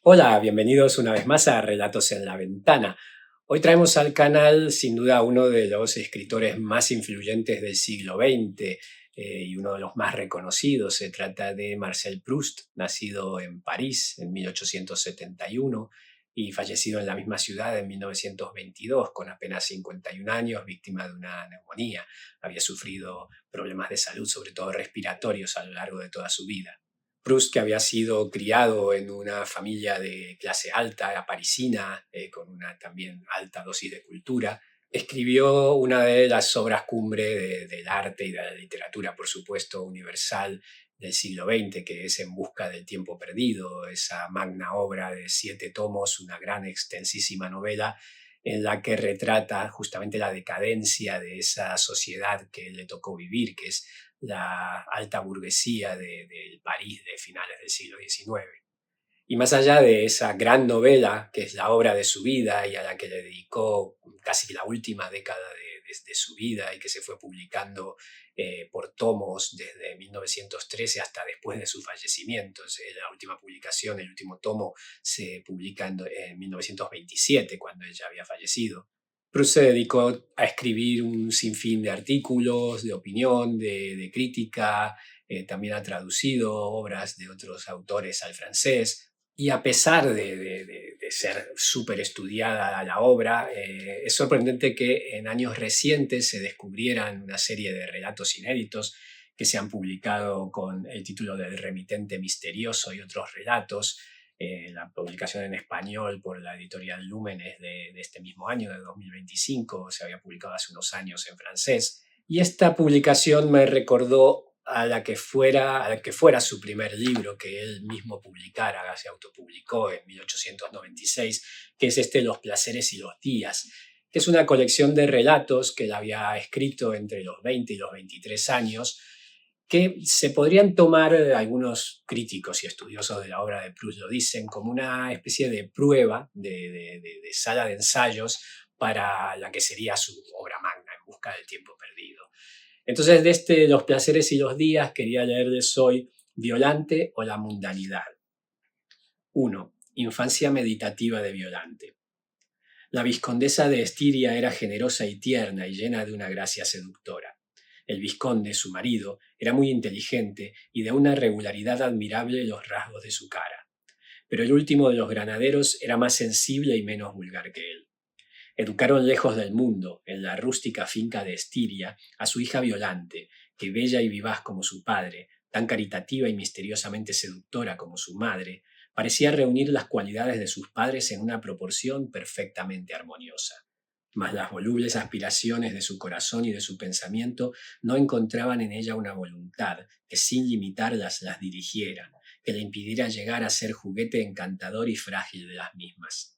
Hola, bienvenidos una vez más a Relatos en la Ventana. Hoy traemos al canal sin duda a uno de los escritores más influyentes del siglo XX y uno de los más reconocidos. Se trata de Marcel Proust, nacido en París en 1871 y fallecido en la misma ciudad en 1922 con apenas 51 años, víctima de una neumonía. Había sufrido problemas de salud, sobre todo respiratorios, a lo largo de toda su vida. Proust, que había sido criado en una familia de clase alta, parisina, con una también alta dosis de cultura, escribió una de las obras cumbre del arte y de la literatura, por supuesto, universal del siglo XX, que es En busca del tiempo perdido, esa magna obra de 7 tomos, una gran, extensísima novela en la que retrata justamente la decadencia de esa sociedad que le tocó vivir, que es la alta burguesía del París de finales del siglo XIX. Y más allá de esa gran novela, que es la obra de su vida y a la que le dedicó casi la última década de su vida y que se fue publicando por tomos desde 1913 hasta después de su fallecimiento. La última publicación, el último tomo, se publica en 1927, cuando ella había fallecido. Proust se dedicó a escribir un sinfín de artículos, de opinión, de crítica, también ha traducido obras de otros autores al francés. Y a pesar de ser súper estudiada la obra, es sorprendente que en años recientes se descubrieran una serie de relatos inéditos que se han publicado con el título del Remitente Misterioso y otros relatos. La publicación en español por la editorial Lumen es de este mismo año, de 2025, se había publicado hace unos años en francés. Y esta publicación me recordó a la que fuera su primer libro que él mismo publicara, se autopublicó en 1896, que es Los placeres y los días, que es una colección de relatos que él había escrito entre los 20 y los 23 años, que se podrían tomar, algunos críticos y estudiosos de la obra de Proust lo dicen, como una especie de prueba de sala de ensayos para la que sería su obra magna, En busca del tiempo perdido. Entonces, de Los placeres y los días, quería leerles hoy Violante o la mundanidad. 1. Infancia meditativa de Violante. La vizcondesa de Estiria era generosa y tierna y llena de una gracia seductora. El vizconde, su marido, era muy inteligente y de una regularidad admirable los rasgos de su cara. Pero el último de los granaderos era más sensible y menos vulgar que él. Educaron lejos del mundo, en la rústica finca de Estiria, a su hija Violante, que bella y vivaz como su padre, tan caritativa y misteriosamente seductora como su madre, parecía reunir las cualidades de sus padres en una proporción perfectamente armoniosa. Mas las volubles aspiraciones de su corazón y de su pensamiento no encontraban en ella una voluntad que sin limitarlas las dirigiera, que le impidiera llegar a ser juguete encantador y frágil de las mismas.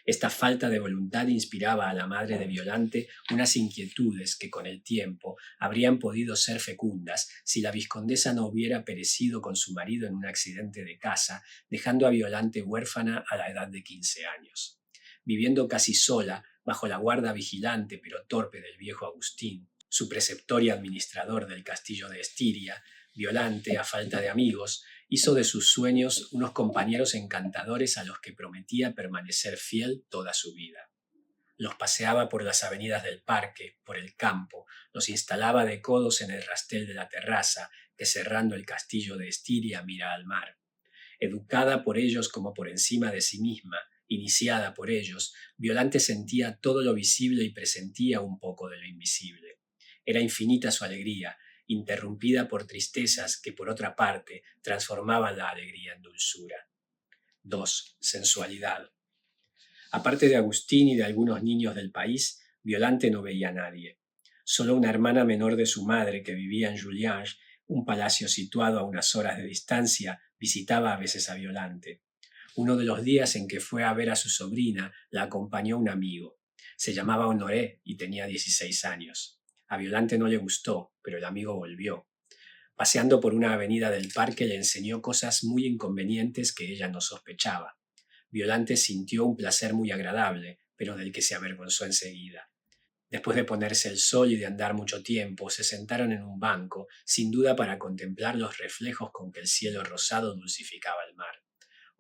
Esta falta de voluntad inspiraba a la madre de Violante unas inquietudes que con el tiempo habrían podido ser fecundas si la vizcondesa no hubiera perecido con su marido en un accidente de casa, dejando a Violante huérfana a la edad de 15 años. Viviendo casi sola, bajo la guarda vigilante pero torpe del viejo Agustín, su preceptor y administrador del castillo de Estiria, Violante, a falta de amigos, hizo de sus sueños unos compañeros encantadores a los que prometía permanecer fiel toda su vida. Los paseaba por las avenidas del parque, por el campo, los instalaba de codos en el rastel de la terraza, que cerrando el castillo de Estiria mira al mar. Educada por ellos como por encima de sí misma, iniciada por ellos, Violante sentía todo lo visible y presentía un poco de lo invisible. Era infinita su alegría, interrumpida por tristezas que, por otra parte, transformaban la alegría en dulzura. 2. Sensualidad. Aparte de Agustín y de algunos niños del país, Violante no veía a nadie. Solo una hermana menor de su madre, que vivía en Juliange, un palacio situado a unas horas de distancia, visitaba a veces a Violante. Uno de los días en que fue a ver a su sobrina, la acompañó un amigo. Se llamaba Honoré y tenía 16 años. A Violante no le gustó, pero el amigo volvió. Paseando por una avenida del parque le enseñó cosas muy inconvenientes que ella no sospechaba. Violante sintió un placer muy agradable, pero del que se avergonzó enseguida. Después de ponerse el sol y de andar mucho tiempo, se sentaron en un banco, sin duda para contemplar los reflejos con que el cielo rosado dulcificaba el mar.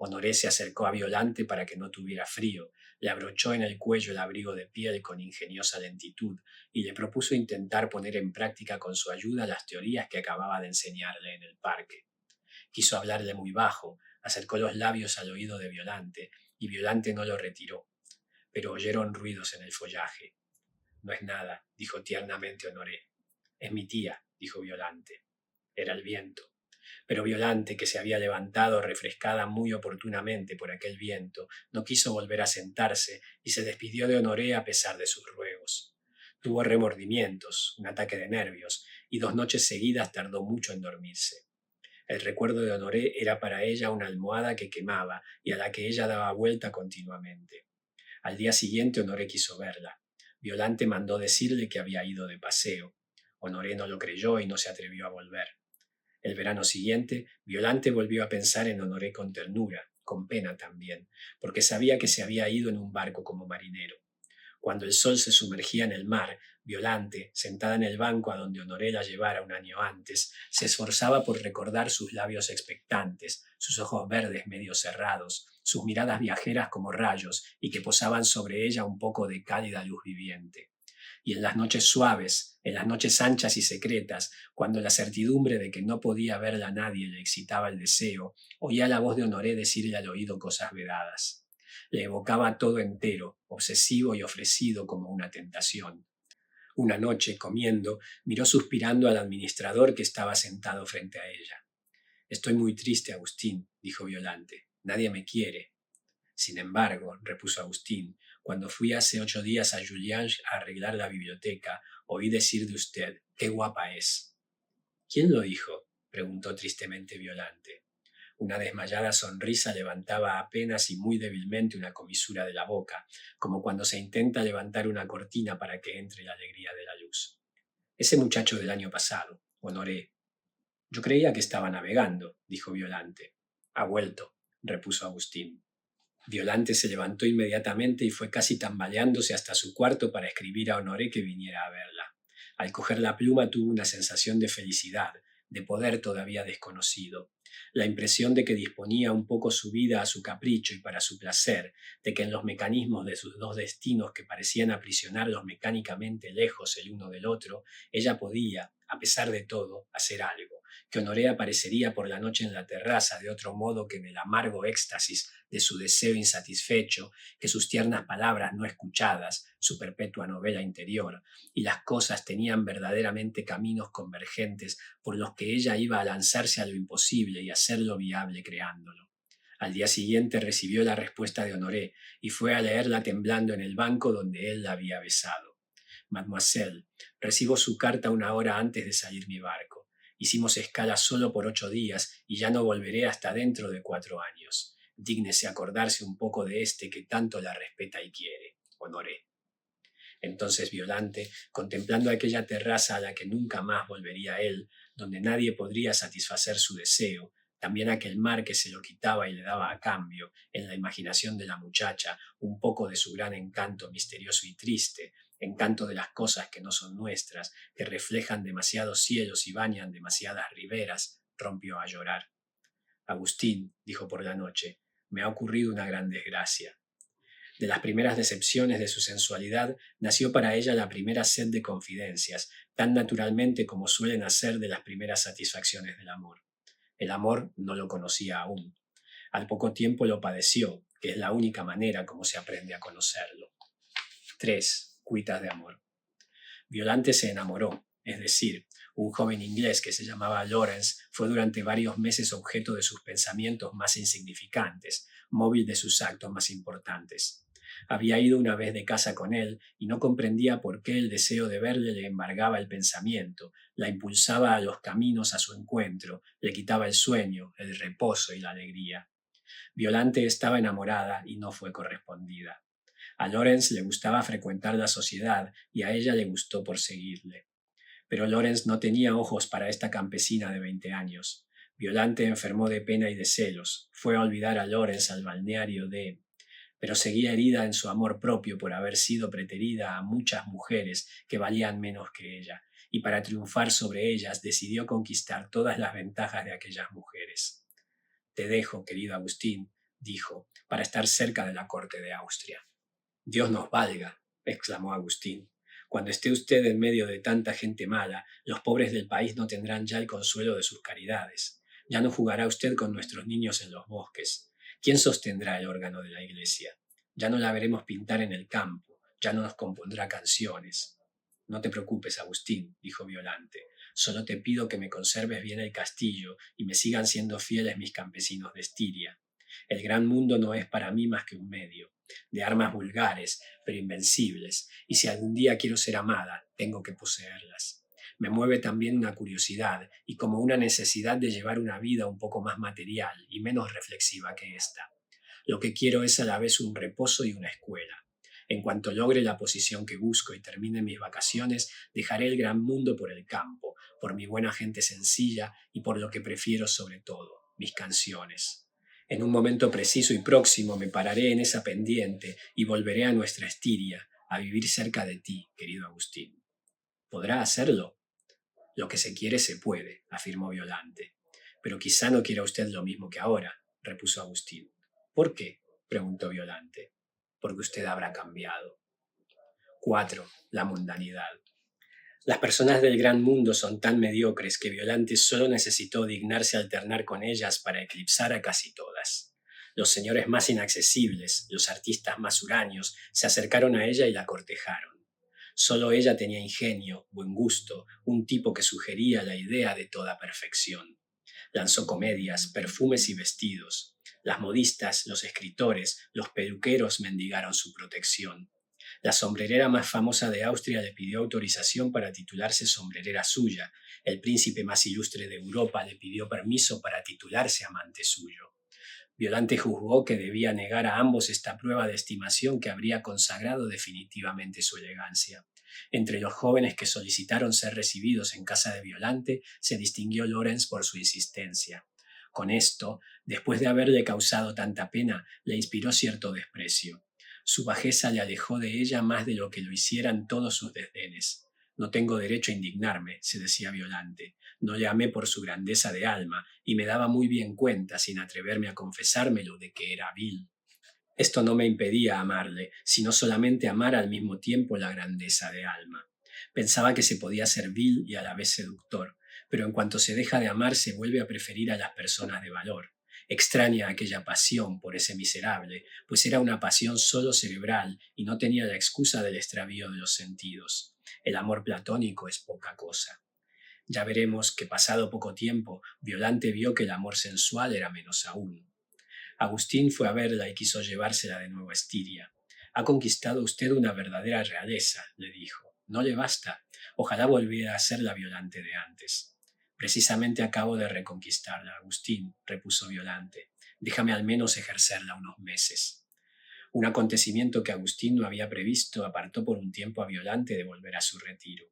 Honoré se acercó a Violante para que no tuviera frío, le abrochó en el cuello el abrigo de piel con ingeniosa lentitud y le propuso intentar poner en práctica con su ayuda las teorías que acababa de enseñarle en el parque. Quiso hablarle muy bajo, acercó los labios al oído de Violante, y Violante no lo retiró, pero oyeron ruidos en el follaje. No es nada, dijo tiernamente Honoré. Es mi tía, dijo Violante. Era el viento. Pero Violante, que se había levantado refrescada muy oportunamente por aquel viento, no quiso volver a sentarse y se despidió de Honoré a pesar de sus ruegos. Tuvo remordimientos, un ataque de nervios, y 2 noches seguidas tardó mucho en dormirse. El recuerdo de Honoré era para ella una almohada que quemaba y a la que ella daba vuelta continuamente. Al día siguiente Honoré quiso verla. Violante mandó decirle que había ido de paseo. Honoré no lo creyó y no se atrevió a volver. El verano siguiente, Violante volvió a pensar en Honoré con ternura, con pena también, porque sabía que se había ido en un barco como marinero. Cuando el sol se sumergía en el mar, Violante, sentada en el banco a donde Honoré la llevara un año antes, se esforzaba por recordar sus labios expectantes, sus ojos verdes medio cerrados, sus miradas viajeras como rayos y que posaban sobre ella un poco de cálida luz viviente. Y en las noches suaves, en las noches anchas y secretas, cuando la certidumbre de que no podía verla a nadie le excitaba el deseo, oía la voz de Honoré decirle al oído cosas vedadas. Le evocaba todo entero, obsesivo y ofrecido como una tentación. Una noche, comiendo, miró suspirando al administrador que estaba sentado frente a ella. Estoy muy triste, Agustín, dijo Violante. Nadie me quiere. Sin embargo, repuso Agustín, cuando fui hace 8 días a Julián a arreglar la biblioteca, oí decir de usted, qué guapa es. ¿Quién lo dijo? Preguntó tristemente Violante. Una desmayada sonrisa levantaba apenas y muy débilmente una comisura de la boca, como cuando se intenta levantar una cortina para que entre la alegría de la luz. Ese muchacho del año pasado, Honoré. Yo creía que estaba navegando, dijo Violante. Ha vuelto, repuso Agustín. Violante se levantó inmediatamente y fue casi tambaleándose hasta su cuarto para escribir a Honoré que viniera a verla. Al coger la pluma tuvo una sensación de felicidad, de poder todavía desconocido, la impresión de que disponía un poco su vida a su capricho y para su placer, de que en los mecanismos de sus dos destinos que parecían aprisionarlos mecánicamente lejos el uno del otro, ella podía, a pesar de todo, hacer algo, que Honoré aparecería por la noche en la terraza de otro modo que en el amargo éxtasis de su deseo insatisfecho, que sus tiernas palabras no escuchadas, su perpetua novela interior, y las cosas tenían verdaderamente caminos convergentes por los que ella iba a lanzarse a lo imposible y hacerlo viable creándolo. Al día siguiente recibió la respuesta de Honoré y fue a leerla temblando en el banco donde él la había besado. Mademoiselle, recibo su carta 1 hora antes de salir mi barco. Hicimos escala solo por 8 días y ya no volveré hasta dentro de 4 años. Dígnese acordarse un poco de este que tanto la respeta y quiere. Honoré. Entonces Violante, contemplando aquella terraza a la que nunca más volvería él, donde nadie podría satisfacer su deseo, también aquel mar que se lo quitaba y le daba a cambio, en la imaginación de la muchacha, un poco de su gran encanto misterioso y triste, encanto de las cosas que no son nuestras, que reflejan demasiados cielos y bañan demasiadas riberas, rompió a llorar. Agustín, dijo por la noche, me ha ocurrido una gran desgracia. De las primeras decepciones de su sensualidad nació para ella la primera sed de confidencias, tan naturalmente como suele nacer de las primeras satisfacciones del amor. El amor no lo conocía aún. Al poco tiempo lo padeció, que es la única manera como se aprende a conocerlo. 3. Cuitas de amor. Violante se enamoró, es decir, un joven inglés que se llamaba Lawrence fue durante varios meses objeto de sus pensamientos más insignificantes, móvil de sus actos más importantes. Había ido una vez de casa con él y no comprendía por qué el deseo de verle le embargaba el pensamiento, la impulsaba a los caminos a su encuentro, le quitaba el sueño, el reposo y la alegría. Violante estaba enamorada y no fue correspondida. A Lawrence le gustaba frecuentar la sociedad y a ella le gustó por seguirle. Pero Lawrence no tenía ojos para esta campesina de 20 años. Violante enfermó de pena y de celos. Fue a olvidar a Lawrence al balneario de... Pero seguía herida en su amor propio por haber sido preterida a muchas mujeres que valían menos que ella, y para triunfar sobre ellas decidió conquistar todas las ventajas de aquellas mujeres. Te dejo, querido Agustín, dijo, para estar cerca de la corte de Austria. Dios nos valga, exclamó Agustín. Cuando esté usted en medio de tanta gente mala, los pobres del país no tendrán ya el consuelo de sus caridades. Ya no jugará usted con nuestros niños en los bosques. ¿Quién sostendrá el órgano de la iglesia? Ya no la veremos pintar en el campo, ya no nos compondrá canciones. No te preocupes, Agustín, dijo Violante. Solo te pido que me conserves bien el castillo y me sigan siendo fieles mis campesinos de Estiria. El gran mundo no es para mí más que un medio, de armas vulgares, pero invencibles, y si algún día quiero ser amada, tengo que poseerlas. Me mueve también una curiosidad y como una necesidad de llevar una vida un poco más material y menos reflexiva que esta. Lo que quiero es a la vez un reposo y una escuela. En cuanto logre la posición que busco y termine mis vacaciones, dejaré el gran mundo por el campo, por mi buena gente sencilla y por lo que prefiero sobre todo, mis canciones. En un momento preciso y próximo me pararé en esa pendiente y volveré a nuestra Estiria, a vivir cerca de ti, querido Agustín. ¿Podrá hacerlo? Lo que se quiere se puede, afirmó Violante. Pero quizá no quiera usted lo mismo que ahora, repuso Agustín. ¿Por qué? Preguntó Violante. Porque usted habrá cambiado. 4. La mundanidad. Las personas del gran mundo son tan mediocres que Violante solo necesitó dignarse alternar con ellas para eclipsar a casi todas. Los señores más inaccesibles, los artistas más huraños, se acercaron a ella y la cortejaron. Solo ella tenía ingenio, buen gusto, un tipo que sugería la idea de toda perfección. Lanzó comedias, perfumes y vestidos. Las modistas, los escritores, los peluqueros mendigaron su protección. La sombrerera más famosa de Austria le pidió autorización para titularse sombrerera suya. El príncipe más ilustre de Europa le pidió permiso para titularse amante suyo. Violante juzgó que debía negar a ambos esta prueba de estimación que habría consagrado definitivamente su elegancia. Entre los jóvenes que solicitaron ser recibidos en casa de Violante se distinguió Lorenz por su insistencia. Con esto, después de haberle causado tanta pena, le inspiró cierto desprecio. Su bajeza le alejó de ella más de lo que lo hicieran todos sus desdenes. No tengo derecho a indignarme, se decía Violante. No le amé por su grandeza de alma, y me daba muy bien cuenta, sin atreverme a confesármelo, de que era vil. Esto no me impedía amarle, sino solamente amar al mismo tiempo la grandeza de alma. Pensaba que se podía ser vil y a la vez seductor, pero en cuanto se deja de amar se vuelve a preferir a las personas de valor. Extraña aquella pasión por ese miserable, pues era una pasión solo cerebral y no tenía la excusa del extravío de los sentidos. El amor platónico es poca cosa. Ya veremos que pasado poco tiempo, Violante vio que el amor sensual era menos aún. Agustín fue a verla y quiso llevársela de nuevo a Estiria. Ha conquistado usted una verdadera realeza, le dijo. No le basta. Ojalá volviera a ser la Violante de antes. Precisamente acabo de reconquistarla, Agustín, repuso Violante. Déjame al menos ejercerla unos meses. Un acontecimiento que Agustín no había previsto apartó por un tiempo a Violante de volver a su retiro.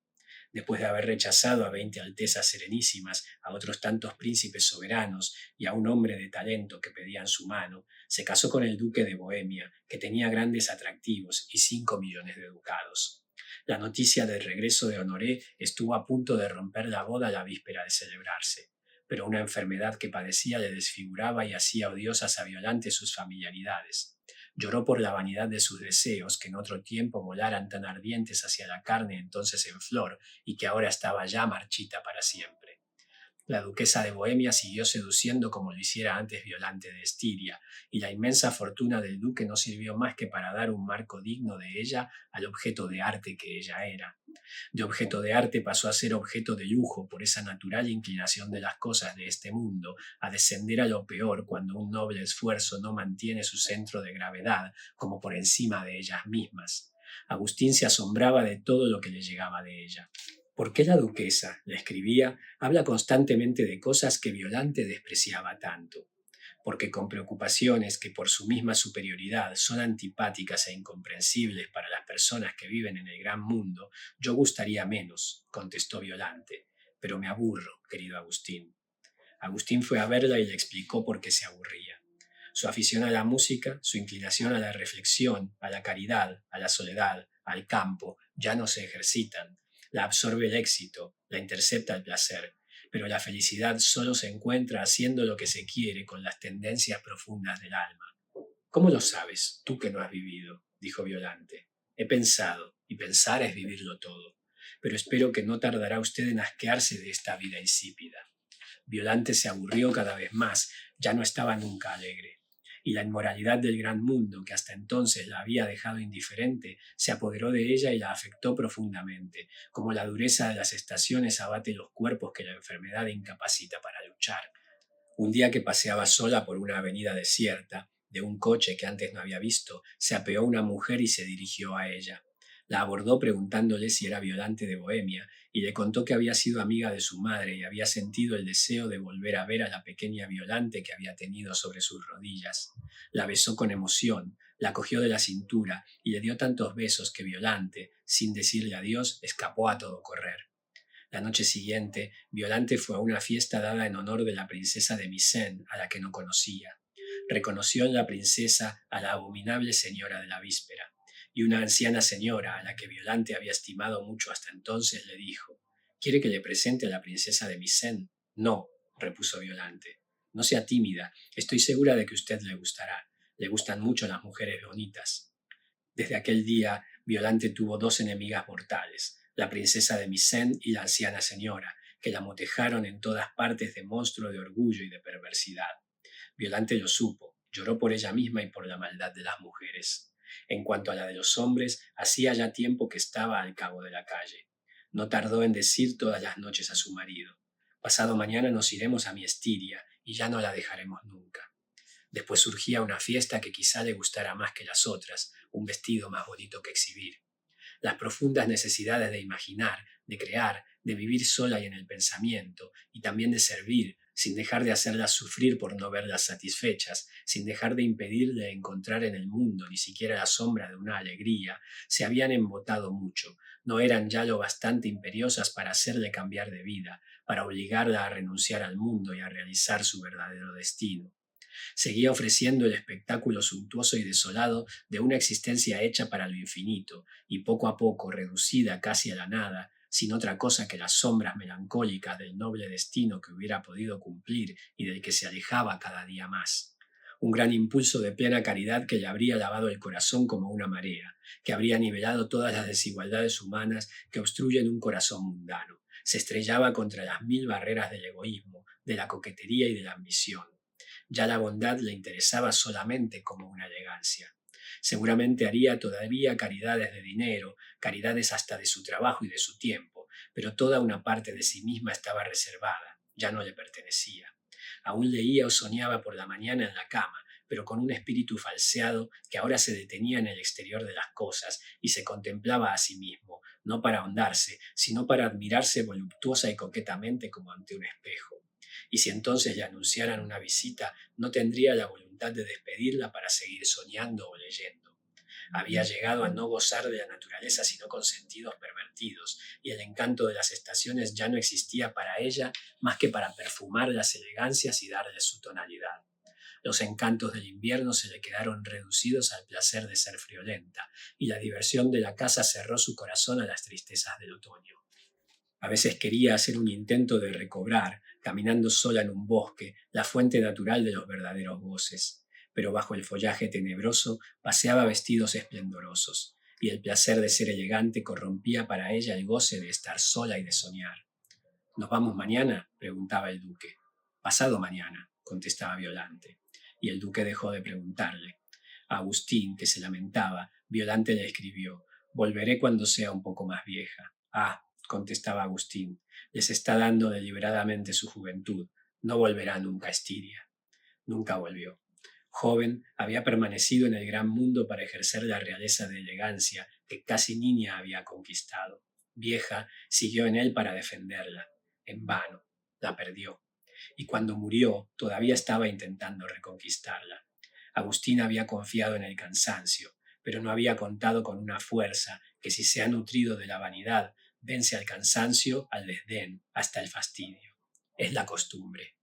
Después de haber rechazado a 20 altezas serenísimas, a otros tantos príncipes soberanos y a un hombre de talento que pedían su mano, se casó con el duque de Bohemia, que tenía grandes atractivos y 5 millones de ducados. La noticia del regreso de Honoré estuvo a punto de romper la boda la víspera de celebrarse, pero una enfermedad que padecía le desfiguraba y hacía odiosas a Violante sus familiaridades. Lloró por la vanidad de sus deseos, que en otro tiempo volaran tan ardientes hacia la carne entonces en flor y que ahora estaba ya marchita para siempre. La duquesa de Bohemia siguió seduciendo como lo hiciera antes Violante de Estiria, y la inmensa fortuna del duque no sirvió más que para dar un marco digno de ella al objeto de arte que ella era. De objeto de arte pasó a ser objeto de lujo por esa natural inclinación de las cosas de este mundo a descender a lo peor cuando un noble esfuerzo no mantiene su centro de gravedad como por encima de ellas mismas. Agustín se asombraba de todo lo que le llegaba de ella. ¿Por qué la duquesa, le escribía, habla constantemente de cosas que Violante despreciaba tanto? Porque con preocupaciones que por su misma superioridad son antipáticas e incomprensibles para las personas que viven en el gran mundo, yo gustaría menos, contestó Violante, pero me aburro, querido Agustín. Agustín fue a verla y le explicó por qué se aburría. Su afición a la música, su inclinación a la reflexión, a la caridad, a la soledad, al campo, ya no se ejercitan. La absorbe el éxito, la intercepta el placer, pero la felicidad solo se encuentra haciendo lo que se quiere con las tendencias profundas del alma. ¿Cómo lo sabes, tú que no has vivido?, dijo Violante. He pensado, y pensar es vivirlo todo. Pero espero que no tardará usted en asquearse de esta vida insípida. Violante se aburrió cada vez más, ya no estaba nunca alegre. Y la inmoralidad del gran mundo, que hasta entonces la había dejado indiferente, se apoderó de ella y la afectó profundamente, como la dureza de las estaciones abate los cuerpos que la enfermedad incapacita para luchar. Un día que paseaba sola por una avenida desierta, de un coche que antes no había visto, se apeó una mujer y se dirigió a ella. La abordó preguntándole si era Violante de Bohemia y le contó que había sido amiga de su madre y había sentido el deseo de volver a ver a la pequeña Violante que había tenido sobre sus rodillas. La besó con emoción, la cogió de la cintura y le dio tantos besos que Violante, sin decirle adiós, escapó a todo correr. La noche siguiente, Violante fue a una fiesta dada en honor de la princesa de Misen, a la que no conocía. Reconoció en la princesa a la abominable señora de la víspera, y una anciana señora, a la que Violante había estimado mucho hasta entonces, le dijo: ¿Quiere que le presente a la princesa de Misen? No, repuso Violante. No sea tímida, estoy segura de que usted le gustará. Le gustan mucho las mujeres bonitas. Desde aquel día, Violante tuvo dos enemigas mortales, la princesa de Misen y la anciana señora, que la motejaron en todas partes de monstruo de orgullo y de perversidad. Violante lo supo, lloró por ella misma y por la maldad de las mujeres. En cuanto a la de los hombres, hacía ya tiempo que estaba al cabo de la calle. No tardó en decir todas las noches a su marido: pasado mañana nos iremos a mi Estiria y ya no la dejaremos nunca. Después surgía una fiesta que quizá le gustara más que las otras, un vestido más bonito que exhibir. Las profundas necesidades de imaginar, de crear, de vivir sola y en el pensamiento, y también de servir, sin dejar de hacerlas sufrir por no verlas satisfechas, sin dejar de impedirle encontrar en el mundo ni siquiera la sombra de una alegría, se habían embotado mucho, no eran ya lo bastante imperiosas para hacerle cambiar de vida, para obligarla a renunciar al mundo y a realizar su verdadero destino. Seguía ofreciendo el espectáculo suntuoso y desolado de una existencia hecha para lo infinito, y poco a poco reducida casi a la nada, sin otra cosa que las sombras melancólicas del noble destino que hubiera podido cumplir y del que se alejaba cada día más. Un gran impulso de plena caridad que le habría lavado el corazón como una marea, que habría nivelado todas las desigualdades humanas que obstruyen un corazón mundano. Se estrellaba contra las mil barreras del egoísmo, de la coquetería y de la ambición. Ya la bondad le interesaba solamente como una elegancia. Seguramente haría todavía caridades de dinero, caridades hasta de su trabajo y de su tiempo, pero toda una parte de sí misma estaba reservada, ya no le pertenecía. Aún leía o soñaba por la mañana en la cama, pero con un espíritu falseado que ahora se detenía en el exterior de las cosas y se contemplaba a sí mismo, no para ahondarse, sino para admirarse voluptuosa y coquetamente como ante un espejo. Y si entonces le anunciaran una visita, no tendría la voluntad de despedirla para seguir soñando o leyendo. Había llegado a no gozar de la naturaleza sino con sentidos pervertidos, y el encanto de las estaciones ya no existía para ella más que para perfumar las elegancias y darles su tonalidad. Los encantos del invierno se le quedaron reducidos al placer de ser friolenta, y la diversión de la casa cerró su corazón a las tristezas del otoño. A veces quería hacer un intento de recobrar, caminando sola en un bosque, la fuente natural de los verdaderos goces, pero bajo el follaje tenebroso paseaba vestidos esplendorosos, y el placer de ser elegante corrompía para ella el goce de estar sola y de soñar. ¿Nos vamos mañana?, preguntaba el duque. Pasado mañana, contestaba Violante, y el duque dejó de preguntarle. A Agustín, que se lamentaba, Violante le escribió: volveré cuando sea un poco más vieja. Ah, contestaba Agustín, les está dando deliberadamente su juventud. No volverá nunca a Estiria. Nunca volvió. Joven, había permanecido en el gran mundo para ejercer la realeza de elegancia que casi niña había conquistado. Vieja, siguió en él para defenderla. En vano, la perdió. Y cuando murió, todavía estaba intentando reconquistarla. Agustín había confiado en el cansancio, pero no había contado con una fuerza que, si se ha nutrido de la vanidad, vence al cansancio, al desdén, hasta el fastidio. Es la costumbre.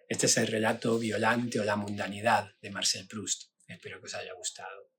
Este es el relato Violante o la mundanidad de Marcel Proust. Espero que os haya gustado.